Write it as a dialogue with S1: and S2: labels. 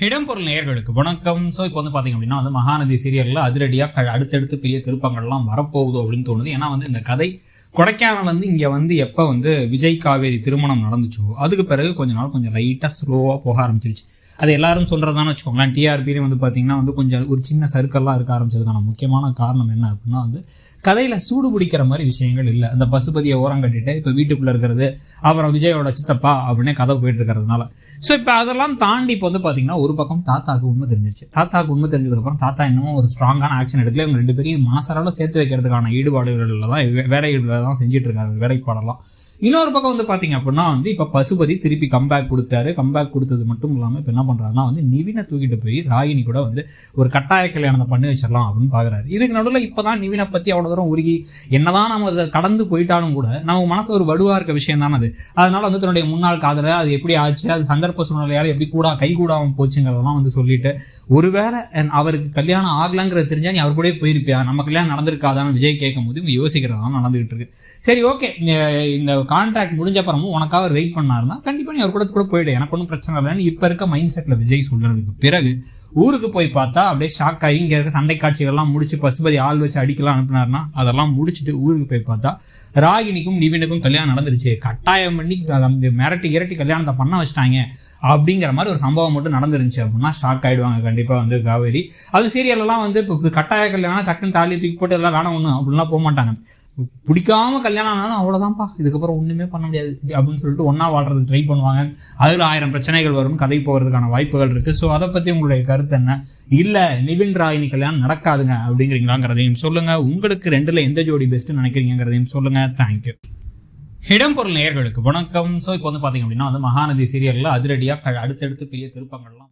S1: இடம்பொருள் நேயர்களுக்கு வணக்கம். ஸோ இப்போ வந்து பார்த்தீங்க அப்படின்னா வந்து மகாநதி சீரியலில் அதிரடியாக அடுத்தடுத்து பெரிய திருப்பங்கள்லாம் வரப்போகுது அப்படின்னு தோணுது. ஏன்னா வந்து இந்த கதை கொடைக்கானல் இங்கே எப்போ விஜய் காவேரி திருமணம் நடந்துச்சோ அதுக்கு பிறகு கொஞ்ச நாள் கொஞ்சம் லைட்டாக ஸ்லோவாக போக ஆரம்பிச்சிருச்சு. அது எல்லாரும் சொல்கிறதான்னு வச்சுக்கோங்களேன். டிஆர்பின்னு பார்த்தீங்கன்னா கொஞ்சம் ஒரு சின்ன சர்க்கல்லாம் இருக்க ஆரம்பிச்சதுக்கான முக்கியமான காரணம் என்ன அப்படின்னா கதையில் சூடு பிடிக்கிற மாதிரி விஷயங்கள் இல்லை. அந்த பசுபதியை ஓரம் கட்டிட்டு இப்போ வீட்டுக்குள்ளே இருக்கிறது, அப்புறம் விஜயோட சித்தப்பா அப்படின்னே கதை போயிட்டு இருக்கிறதுனால. ஸோ இப்போ அதெல்லாம் தாண்டி இப்போ பார்த்தீங்கன்னா ஒரு பக்கம் தாத்தாவுக்கு உண்மை தெரிஞ்சிருச்சு. தாத்தாவுக்கு உண்மை தெரிஞ்சதுக்கப்புறம் தாத்தா இன்னமும் ஒரு ஸ்ட்ராங்கான ஆக்ஷன் எடுக்கல. இவங்க ரெண்டு பேரையும் மனசளவில் சேர்த்து வைக்கிறதுக்கான ஈடுபாடுகளில் தான் வேலைகளில் தான் செஞ்சுட்டு இருக்காரு வேலைப்பாடெல்லாம். இன்னொரு பக்கம் பார்த்தீங்க அப்படின்னா இப்போ பசுபதி திருப்பி கம்பேக் கொடுத்தாரு. கம்பேக் கொடுத்தது மட்டும் இல்லாமல் இப்போ என்ன பண்ணுறாருன்னா நிவினை தூக்கிட்டு போய் ராகினி கூட ஒரு கட்டாய கல்யாணத்தை பண்ணி வச்சிடலாம் அப்படின்னு பார்க்குறாரு. இதுக்கு நடுவில் இப்போ தான் நிவினை பற்றி அவ்வளோ தூரம் உருகி என்னதான் நம்ம அதை கடந்து போயிட்டாலும் கூட நம்ம மனசில் ஒரு வடுவாக இருக்க விஷயம் தானே அது. அதனால தன்னுடைய முன்னாள் காதலை அது எப்படி ஆச்சு, அது சந்தர்ப்ப சூழ்நிலையால் எப்படி கைகூடாமல் போச்சுங்கிறதெல்லாம் சொல்லிட்டு ஒருவேளை அவருக்கு கல்யாணம் ஆகலாங்கிறது தெரிஞ்சா நீ அவர் கூட போயிருப்பியா, நம்ம கல்யாணம் நடந்திருக்காதான்னு விஜய் கேட்கும் போது இவங்க யோசிக்கிறதா நடந்துகிட்டு இருக்கு. சரி, ஓகே, இந்த கான்ட்ராக்ட் முடிஞ்ச அப்புறமும் உனக்காக அவர் வெயிட் பண்ணாருன்னா கண்டிப்பாக நீ அவர் கூட போயிடு, எனக்கு ஒன்றும் பிரச்சனை இல்லைன்னு இப்போ இருக்க மைண்ட் செட்டில் விஜய் சொல்றதுக்கு பிறகு ஊருக்கு போய் பார்த்தா அப்படியே ஷாக் ஆகி இங்கே இருக்க சண்டை காட்சிகள்லாம் முடிச்சு பசுபதி ஆள் வச்சு அடிக்கலாம் அனுப்பினாருன்னா அதெல்லாம் முடிச்சுட்டு ஊருக்கு போய் பார்த்தா ராகினிக்கும் நிவினுக்கும் கல்யாணம் நடந்துருச்சு. கட்டாயம் பண்ணி மிரட்டி கல்யாணத்தை பண்ண வச்சிட்டாங்க அப்படிங்கிற மாதிரி ஒரு சம்பவம் மட்டும் நடந்துருந்துச்சு அப்படின்னா ஷாக் ஆகிடுவாங்க கண்டிப்பாக காவேரி. அது சீரியல்லாம் இப்போ கட்டாய கல்யாணம் டக்குன்னு தாலி தூக்கி போட்டு எல்லாம் வேணாம் ஒன்று அப்படின்லாம் போக மாட்டாங்க. பிடிக்காம கல்யாணம் ஆனாலும் அவ்வளோதான்ப்பா, இதுக்கப்புறம் ஒன்றுமே பண்ண முடியாது அப்படின்னு சொல்லிட்டு ஒன்றா வாழ்றதுக்கு ட்ரை பண்ணுவாங்க. அதில் 1000 பிரச்சனைகள் வரும், கதை போகிறதுக்கான வாய்ப்புகள் இருக்குது. ஸோ அதை பற்றி உங்களுடைய கருத்து என்ன? இல்லை நிவின் ராகினி கல்யாணம் நடக்காதுங்க அப்படிங்கிறீங்களாங்கிறதையும் சொல்லுங்கள். உங்களுக்கு ரெண்டில் எந்த ஜோடி பெஸ்ட்டுன்னு நினைக்கிறீங்கிறதையும் சொல்லுங்கள். தேங்க்யூ. இடம்பொருள் நேயர்களுக்கு வணக்கம். ஸோ இப்போ பார்த்தீங்க அப்படின்னா மகாநதி சீரியலில் அதிரடியாக அடுத்தடுத்து பெரிய திருப்பங்கள்லாம்